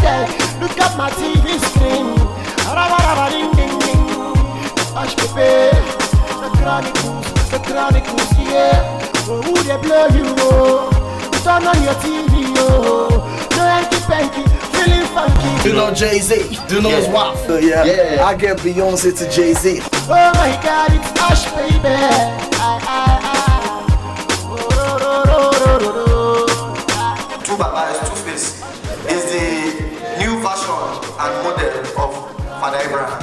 day. Look at my TV screen. Ushbebe, the Chronicles, yeah. Oh, who they blow you, oh. Turn on your TV, oh. No hanky-panky, feeling funky. You know Jay-Z, you know his wife. Yeah. I get Beyonce to Jay-Z. Oh my God, it's Ushbebe. Two Baba is Two-Face. Is the new version and model of Father Abraham.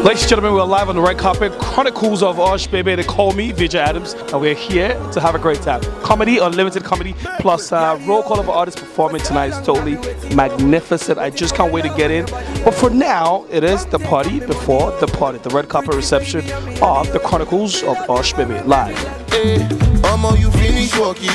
Ladies and gentlemen, we're live on the red carpet. Chronicles of Ushbebe. They call me Vijay Adams, and we're here to have a great time. Comedy, unlimited comedy, plus roll call of artists performing tonight is totally magnificent. I just can't wait to get in. But for now, it is the party before the party. The red carpet reception of the Chronicles of Ushbebe live. You finish working,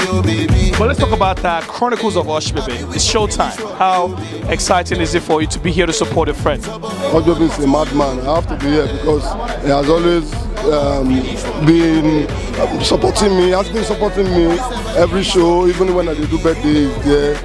oh baby. But let's talk about Chronicles of Ushbebe. It's showtime. How exciting is it for you to be here to support a friend? Ushbebe is a madman. I have to be here because he has always been supporting me. He has been supporting me every show, even when I do birthdays there.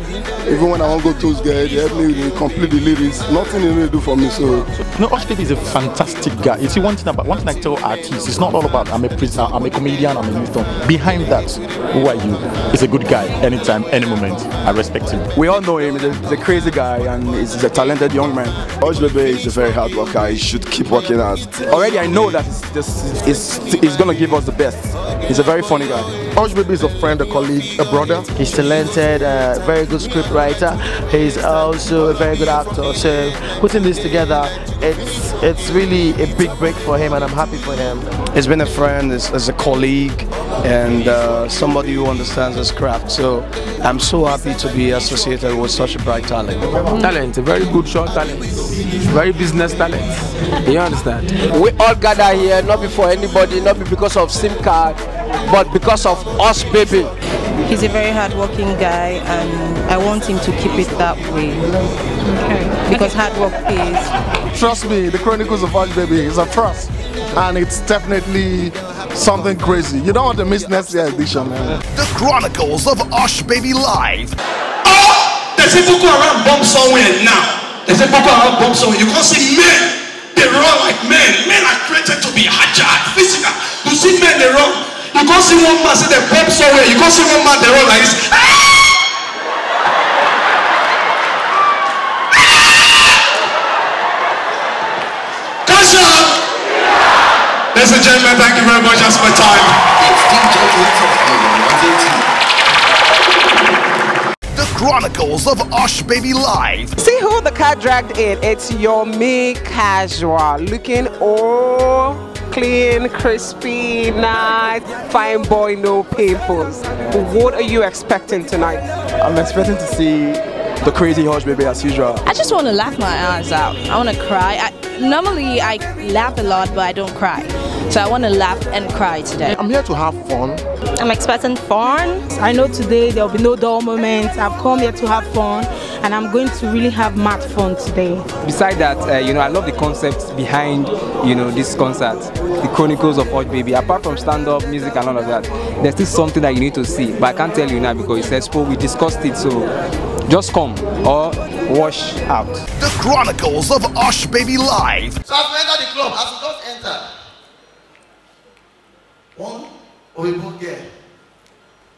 Even when I want to go to his guy, they help me with complete the lyrics. Nothing he really do for me. So no, Ushbebe is a fantastic guy. You see, one thing I tell artists, it's not all about I'm a prisoner, I'm a comedian, I'm a musician. Behind that, who are you? He's a good guy. Anytime, any moment, I respect him. We all know him. He's a crazy guy and he's a talented young man. Ushbebe is a very hard worker. He should keep working hard. Already, I know that he's gonna give us the best. He's a very funny guy. Ushbebe is a friend, a colleague, a brother. He's talented, very good script writer. He's also a very good actor. So putting this together, it's really a big break for him, and I'm happy for him. He's been a friend, as a colleague, and somebody who understands his craft. So I'm so happy to be associated with such a bright talent. Talent, a very good short talent, very business talent. You understand? We all gather here not before anybody, not because of SIM card, but because of Ushbebe. He's a very hard-working guy, and I want him to keep it that way. Okay. Because hard work pays. Trust me, the Chronicles of Ushbebe is a trust, and it's definitely something crazy. You don't want to miss next year's edition, man. The Chronicles of Ushbebe live. Oh, there's a Boko Haram bomb somewhere now. There's a Boko Haram bomb somewhere. You can't see men. They run like men. Men are created to be agile, physical. You see men, they run. You can't see one man say they bomb somewhere. You can't see one man, they run like this. Catch up! Ladies and gentlemen, thank you very much. That's my time. The Chronicles of Ushbebe live. See who the car dragged in. It's your me casual, looking all clean, crispy, nice, fine boy, no pimples. What are you expecting tonight? I'm expecting to see the crazy Ushbebe as usual. I just want to laugh my eyes out. I want to cry. Normally I laugh a lot, but I don't cry. So I want to laugh and cry today. I'm here to have fun. I'm expecting fun. I know today there will be no dull moments. I've come here to have fun, and I'm going to really have mad fun today. Besides that, I love the concept behind, this concert, the Chronicles of Ushbebe. Apart from stand-up music and all of that, there's still something that you need to see. But I can't tell you now because it's expo. We discussed it, so just come or wash out. The Chronicles of Ushbebe live. So as we enter the club, as we just enter, one or we both get.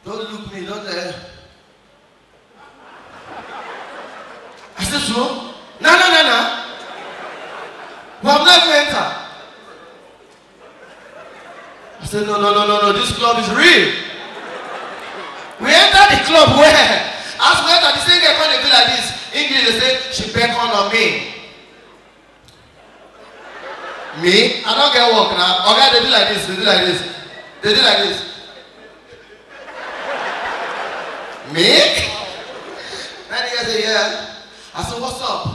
Don't look me, don't I said so? No. We have not entered. I said no, this club is real. We enter the club where? As we enter, the same girl can't do like this. English, they say, she beckoned on me. Me? I don't get work now. Okay, they do like this, they do like this. They do like this. Me? And the guy said, yeah. I said, what's up?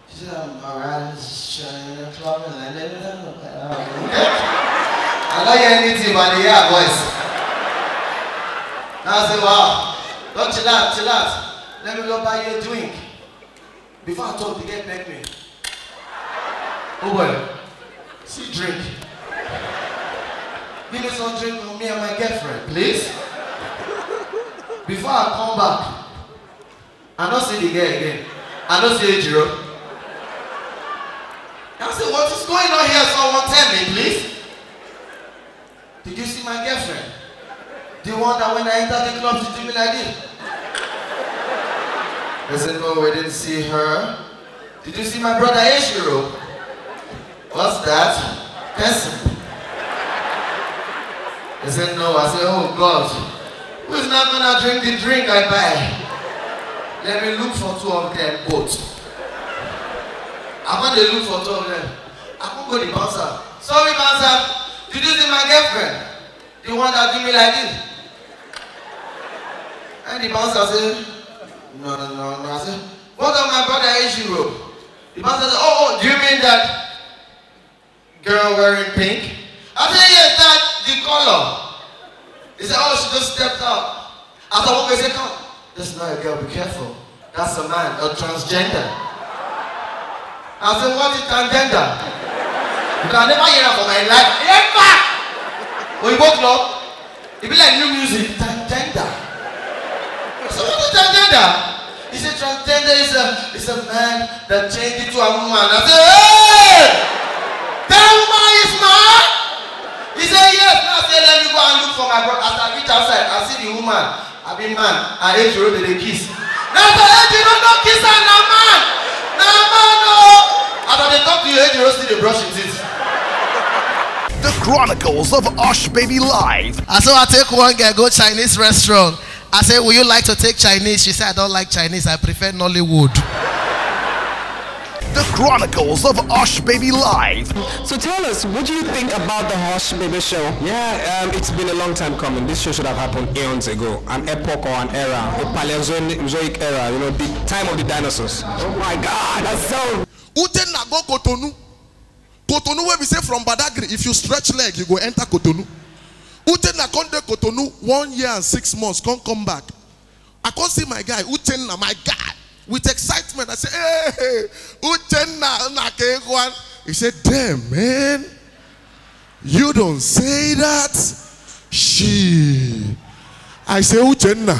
She said, I'm alright, just trying to club and landed it. I don't hear anything but they hear a voice. I said, wow, don't chill out, chill out. Let me go buy you a drink. Before I talk, the girl begged me. Oh boy, see drink. Give me some drink for me and my girlfriend, please. Before I come back, I don't see the girl again. I don't see Ejiro. I said, what is going on here? Someone tell me, please. Did you see my girlfriend? The one that when I entered the club, she did me like this. I said, no, we didn't see her. Did you see my brother Ejiro? What's that? Person. I said, no. I said, oh God. Who is not gonna drink the drink I buy? Let me look for 2 of them both. I'm gonna look for 2 of them. I can't go to the bouncer. Sorry, bouncer. Did you see my girlfriend? The one that do me like this? And the bouncer said, no. I said, what of my brother Ejiro? The bouncer said, oh, do you mean that girl wearing pink? I said, yes, that's the color. He said, oh, she just stepped out. I thought, okay, say, come. That's not a girl, be careful. That's a man, a transgender. I said, what is transgender? You can never hear that for my life. Ever! When you go club, it be like new music. Transgender. I said, what is transgender? He said, transgender is a man that changed into a woman. I said, hey! That woman is mad? He said, yes. Now I said, let me go and look for my brother. As I reach outside, I see the woman. I be man. And Ejiro did a kiss. Now I said, Ejiro no kiss and no man. No man, no. After they talk to you, Ejiro still they brush his teeth. The Chronicles of Ushbebe Live. I said, I take one girl, go Chinese restaurant. I said, will you like to take Chinese? She said, I don't like Chinese. I prefer Nollywood. The Chronicles of Ushbebe Live. So tell us, what do you think about the Ushbebe show? Yeah, it's been a long time coming. This show should have happened eons ago. An epoch or an era, a Paleozoic era, you know, the time of the dinosaurs. Oh my God, that's so... Uten na go Cotonou. Cotonou where we say from Badagry, if you stretch leg, you go enter Cotonou. Uten na konde Cotonou 1 year and 6 months, can't come back. I can't see my guy, Uten na my guy. With excitement, I say, hey, Uchenna na Kekwan. He said, damn, man, you don't say that. She. I say, Uchenna.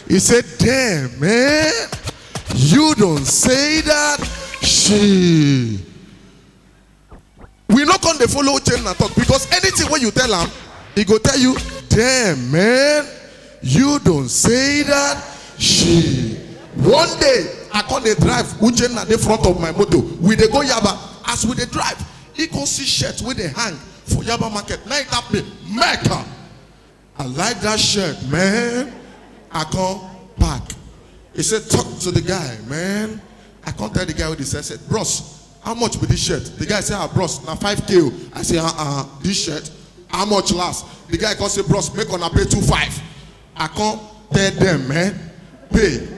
He said, damn, man, you don't say that. She. We not going to follow Uchenna talk because anything when you tell him, he go tell you, damn, man, you don't say that. She. One day, I come dey drive Uchenna the front of my motor. We dey go Yaba. As we dey drive, he go see shirt with the hang for Yaba market. Now it happen, Mecca. I like that shirt, man. I come back. He said, talk to the guy, man. I can't tell the guy what he said. I said, bros, how much with this shirt? The guy said, ah, bros, now 5K. I said, this shirt, how much last? The guy can say, bros, make on a pay 2.5. I can't tell them, man, pay.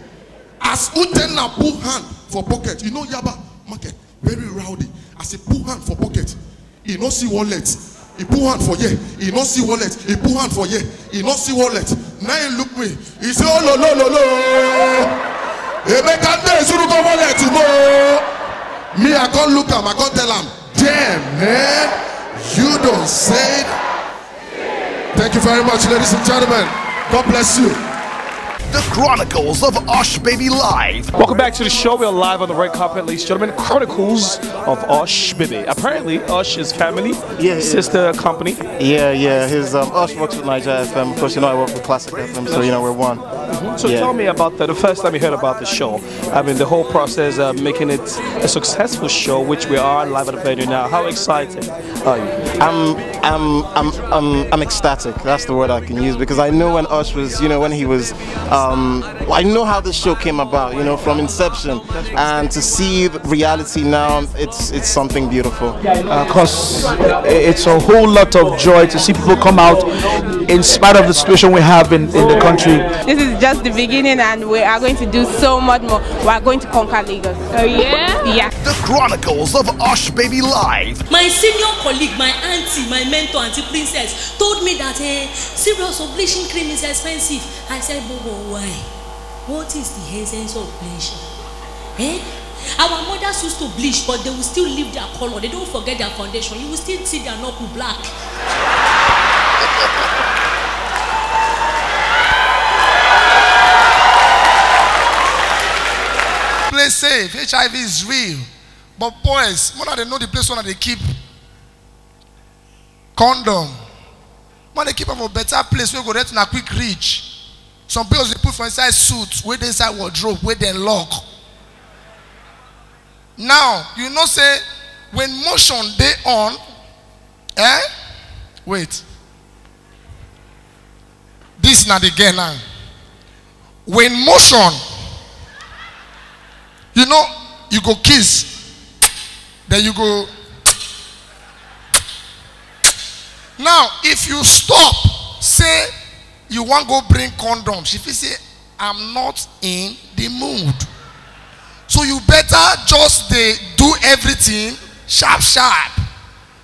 As Uchenna pull hand for pocket, you know Yaba market, very rowdy. As he pull hand for pocket, he no see wallet. He pull hand for yeah, he no see wallet. He pull hand for yeah, he no see wallet. Now he look me, he say, oh, lo. Me, I can't look him, I can't tell him, damn, man, you don't say it. Thank you very much, ladies and gentlemen. God bless you. The Chronicles of Ushbebe Live. Welcome back to the show. We're live on the red carpet, ladies and gentlemen. Chronicles of Ushbebe. Apparently, Ush is family, sister company. Yeah. His Ush works with Niger FM. Of course, you know I work with Classic FM, so you know we're one. So tell me about the first time you heard about the show. I mean, the whole process of making it a successful show, which we are live at the venue now. How excited are you? I'm ecstatic. That's the word I can use because I know when Ush was, you know, when he was. I know how the show came about, you know, from inception, and to see reality now, it's something beautiful. Because it's a whole lot of joy to see people come out in spite of the situation we have in the country. This is just the beginning, and we are going to do so much more. We are going to conquer Lagos. Oh yeah? Yeah. The Chronicles of Ushbebe Live. My senior colleague, my auntie, my mentor, Auntie Princess, told me that serious bleaching cream is expensive. I said, Bobo, why? What is the essence of bleaching? Our mothers used to bleach, but they will still leave their color. They don't forget their foundation. You will still see their knuckle black. Play safe. HIV is real. But boys, more than they know the place where they keep condom. More they keep them a better place where go there to a quick reach. Some people they put for inside suits, where they inside wardrobe, where they lock. Now, you know say, when motion they on, wait. This not the girl now. When motion, you know, you go kiss, then you go. Now, if you stop, say you want to go bring condoms, if you say, I'm not in the mood. So you better just do everything sharp.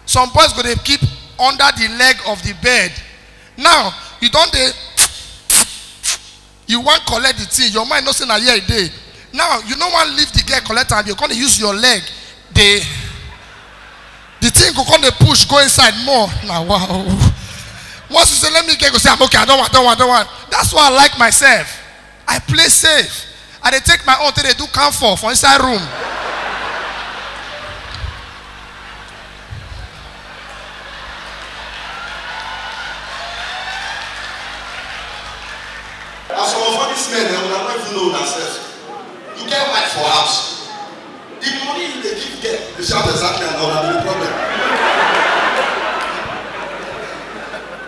Some boys go they keep under the leg of the bed. Now, you don't you want to collect the thing, your mind not saying a year a day. Now, you don't want to leave the girl collect and you're going to use your leg. The thing go come, they push, go inside more. Now, wow. Once you say, let me get, go say, I'm okay, I don't want. That's why I like myself. I play safe. And they take my own till they do comfort for inside room. As some of all these men, they will not even know themselves. You get white for house. The money they give them, they shout exactly and all that the problem.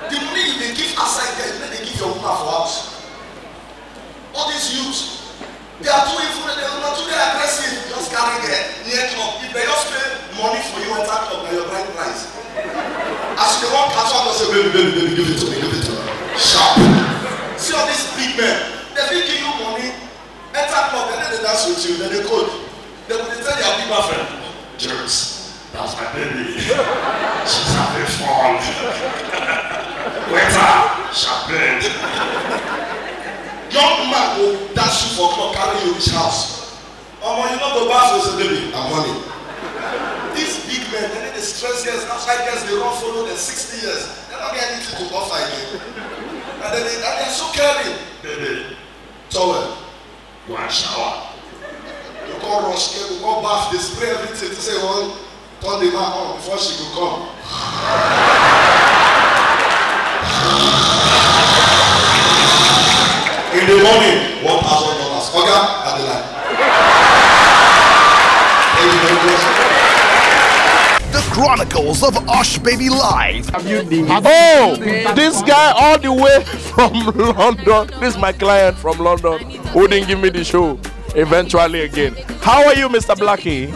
The money they give outside there, then they give your woman for house. All these youths, they are too evil, they are not too aggressive. Just carry their near club. If they just pay money for you at that club, you're buying price. As they want catch up, they say, baby, give it to me. Sharp. See all these big men, they will give you money, enter club, and then they dance with you, then they code. They will tell their people friend, Jerks, that's my baby. She's having fun. Waiter, champagne. Young man will dance you for club, carry you reach house. When you know the boss will say, baby, I'm money. These big men, they need the stress girls, outside girls, they don't follow them 60 years. They don't get anything to offer again. And they're so caring. Baby, towel, you want shower. You can't rush, you can't bath, they spray everything to say, well, turn the man on before she will come. In the morning, $1,000. Okay, at the line. The Chronicles of Ushbebe Live. Oh, this guy all the way from London. This is my client from London who didn't give me the show eventually again. How are you, Mr. Blackie?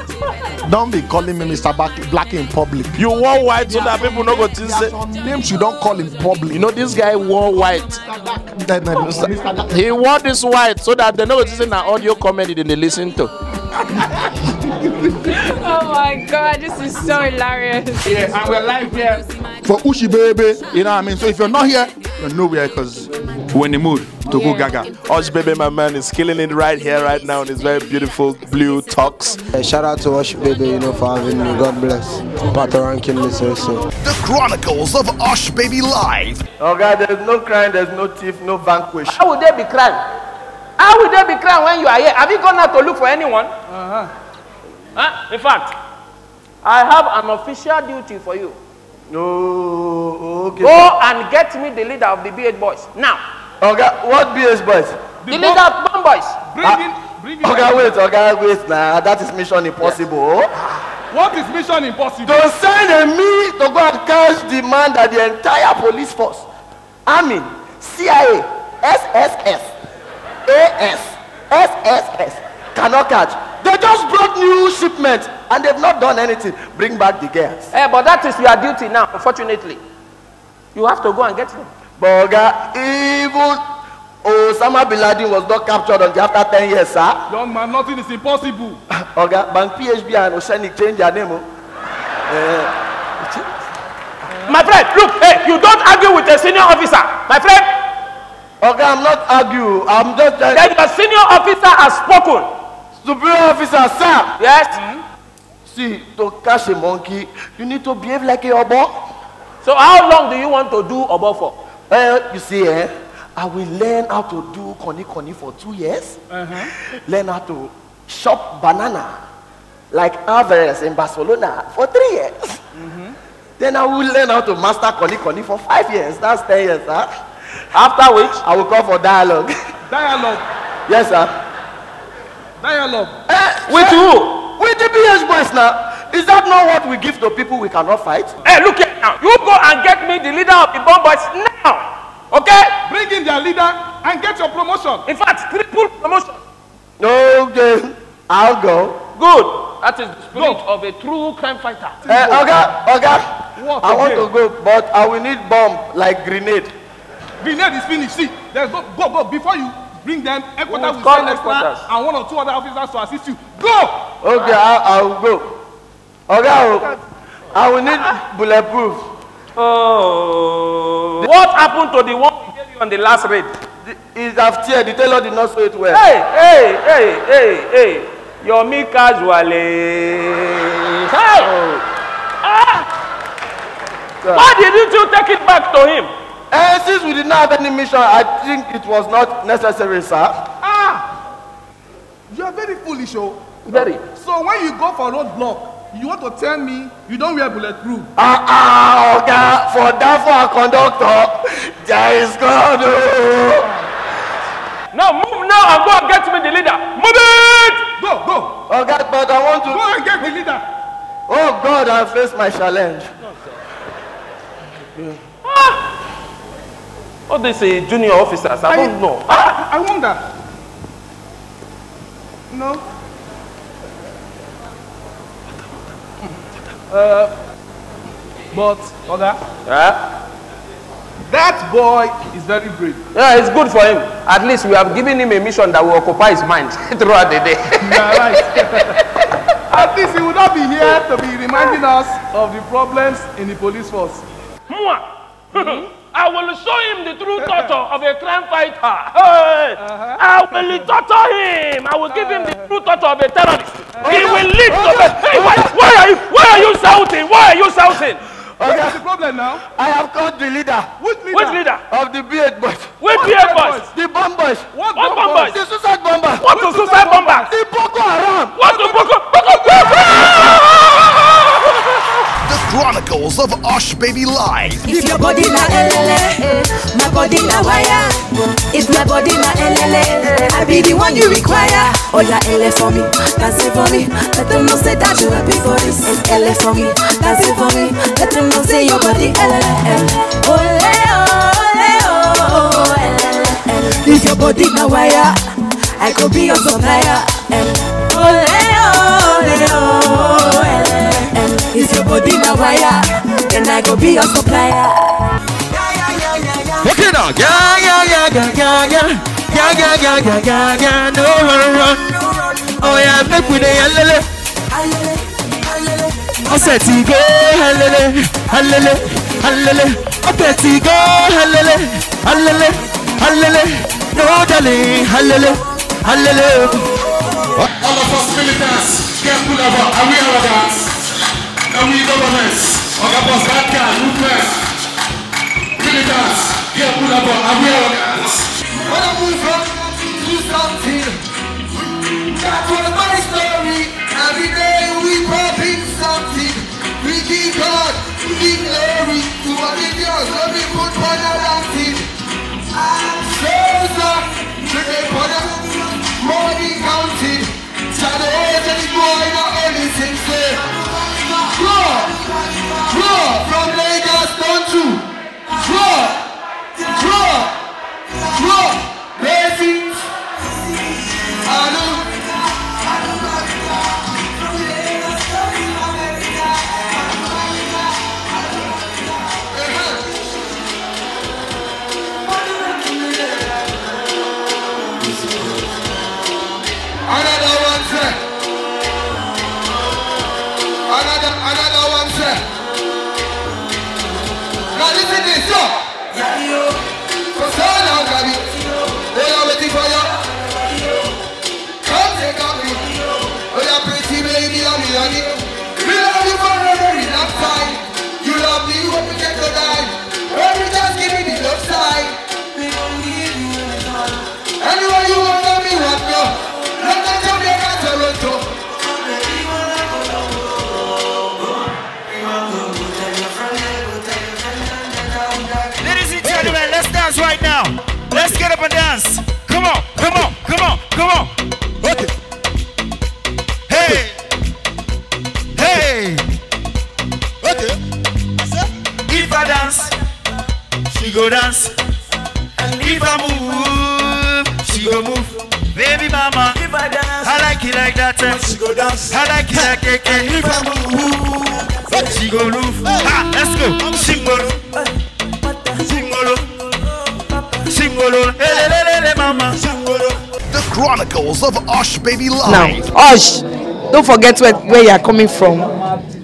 Don't be calling me Mr. Blackie in public. You wore white so that people don't go to say names you don't call in public. You know this guy wore white. He wore this white so that they know it's in an audio comedy they listen to. Oh my God, this is so hilarious. Yeah, and we're live here for Ushbebe. You know what I mean? So if you're not here, you're nowhere because we're in the mood to go gaga. Ushbebe, my man, is killing it right here, right now in his very beautiful blue tux. Shout out to Ushbebe, for having me. God bless. Part of ranking this also. The Chronicles of Ushbebe Live. Oh God, there's no crime, there's no thief, no vanquish. How would there be crime? How would there be crime when you are here? Have you gone out to look for anyone? In fact, I have an official duty for you. No, okay. Go and get me the leader of the BH boys. Now. Okay, what BH boys? The leader of bomb boys. Bring in. Okay, wait now. That is mission impossible. Yeah. What is mission impossible? To send me to go and catch the man that the entire police force, Army, CIA, SSS, AS, SSS cannot catch. They just brought new shipment and they've not done anything. Bring back the girls. But that is your duty now, unfortunately. You have to go and get them. But even Osama bin Laden was not captured until after 10 years, sir. Young man, nothing is impossible. Bank PHB and Oceanic change their name. My friend, look, hey, you don't argue with a senior officer. My friend. Okay, I'm not arguing. I'm just trying. Then your senior officer has spoken. Superior officer, sir. Yes. See, to catch a monkey, you need to behave like a obo. So how long do you want to do obo for? You see, I will learn how to do koni for 2 years. Learn how to shop banana like Alvarez in Barcelona for 3 years. Then I will learn how to master koni for 5 years. That's 10 years, sir. After which, I will call for dialogue. Dialogue? Yes, sir. Dialogue? With who? With the BH boys now. Is that not what we give to people we cannot fight? Hey, look here now. You go and get me the leader of the bomb boys now. Okay? Bring in their leader and get your promotion. In fact, triple promotion. Okay, I'll go. Good. That is the spirit of a true crime fighter. Okay. I want to go, but I will need bomb like grenade. Grenade is finished. See, there's go. Before you bring them, headquarters will send extra and 1 or 2 other officers to assist you. Go! Okay, I'll go. Okay, I will need bulletproof. Oh. What happened to the one we gave you on the last raid? Is after the tailor did not sew it well. Hey. Your me casually. Hey! Why didn't you take it back to him? Since we did not have any mission, I think it was not necessary, sir. You are very foolish, oh. Very. So when you go for roadblock, you want to tell me you don't wear bulletproof? Okay. For that, for a conductor, there is God. Now move now and go and get me the leader. Move it! Go. Okay, but I want to... Go and get the leader. Oh God, I face my challenge. All these junior officers, I don't know. I wonder. No. But, Oga, that boy is very brave. Yeah, it's good for him. At least we have given him a mission that will occupy his mind throughout the day. You are right. At least he will not be here to be reminding us of the problems in the police force. I will show him the true torture of a crime fighter. Hey. I will torture him. I will give him the true torture of a terrorist. He will lead to the... Hey, why are you shouting? Why are you shouting? What's the problem now? I have caught the leader. Which leader? Which leader? Of the BH boys. Which BH boys? The bomb boys. What bomb boys? The suicide bombers. What the suicide bombers? The Boko Haram. What the Boko The Chronicles of Ushbebe Live. If your body na elele, my body na wire. If my body na elele, I be the one you require. Oh yeah, ele for me, that's it for me. Let them know say that you happy for this. It's ele for me, that's it for me. Let them know say your body elele. Ole oh, elele. If your body na wire, I could be your supplier. Ole oh, elele. If your body na wire, then I go be your supplier. Okay now, yeah, no run. Oh yeah, make we dey halele. I said to go halele. I said to go halele. No darling, halele. All of us militants, get pull over, and we are dance. And we governments, on the bus, that guy, movement. Militants, get pull over, and we are dance. When I move from to something, that's one of my story. Every day we popping something. We give God, we give glory to what it does. Let me put one dancing. I'm so sorry, today for the money counted. Shadow and the boy, not anything say. Draw from Lagos down to draw blessings. stop. For so long, baby. They are waiting for you. Come take a me. Oh, you're pretty baby, love me, honey. We love you for a very long time. You love me, hope you get to die. Baby, just give me the love side. Anyway, you want to me, what no? Let me tell you about Toronto. Ladies and gentlemen, let's dance right now. Let's get up and dance. Come on, come on, come on, come on. Okay. Hey, hey. Okay. If I dance, she go dance. And if I move, she go move. Baby mama, if I dance, I like it like that. She go dance. I like it like that. And if I move, she go move. Ah, let's go. Singolo, singolo, singolo. Hey, hey, hey, hey, mama. Singolo. The Chronicles of Ushbebe Live. Now, Ush, don't forget where you are coming from.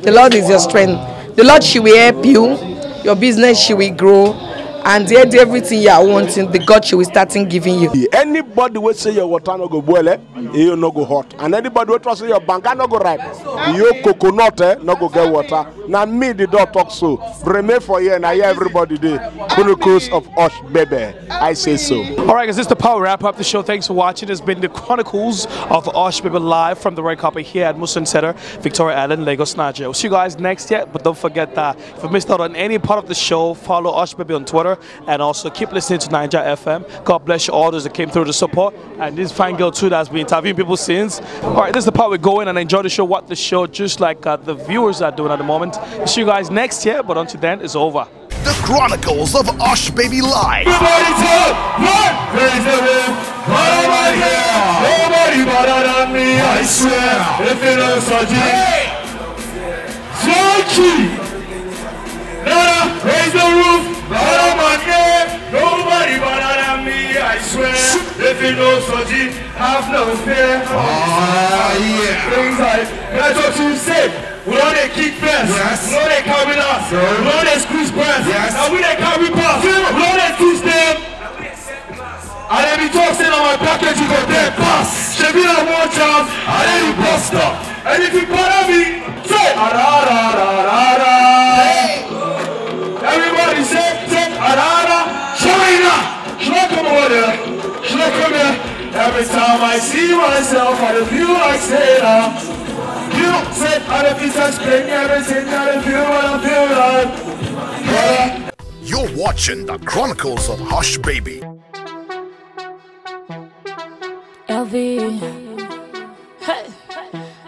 The Lord is your strength. The Lord, she will help you. Your business, she will grow. And everything you are wanting, the God she will start giving you. Anybody will say your water no go boil, you no go hot. And anybody will trust your bank no go ripe. Your coconut no go get water. Now me the dog talk so. Remain for you and I hear everybody there. Chronicles of Ushbebe. I say so. All right, guys, this is the power wrap up the show. Thanks for watching. It's been the Chronicles of Ushbebe live from the red carpet here at Muslim Center, Victoria Island, Lagos, Nigeria. We'll see you guys next year, but don't forget that if you missed out on any part of the show, follow Ushbebe on Twitter. And also keep listening to Niger FM. God bless you all those that came through the support. And this fine girl too that's been interviewing people since. Alright, this is the part we go in and enjoy the show, watch the show just like the viewers are doing at the moment. See you guys next year, but until then, it's over. The Chronicles of Ushbebe Live. Everybody talk, what? Raise the roof, what am I here? Nobody better than me, I swear. If it looks like Sochi! Nana, raise the roof, what am I here? Nobody better than me, I swear. If it looks like have no fear. Oh, yeah. Things like, that's what you said. We know they kick fast. Yes. We know they carry us. Yes. We know they squeeze breath. Yes. And we they carry pass. We know they teach them. And they be talking on my package, you go there, pass. She be like one chance, and then you bust up. And if you bother me, say, ah-da-da-da-da-da. Hey. Everybody say, ah-da-da. China. Should I come over there? Should I come here? Every time I see myself, I feel like Satan. You said I don't feel explain everything that I feel when I feel like. You're watching the Chronicles of Ushbebe. LV, hey,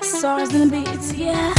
stars in the beats, yeah.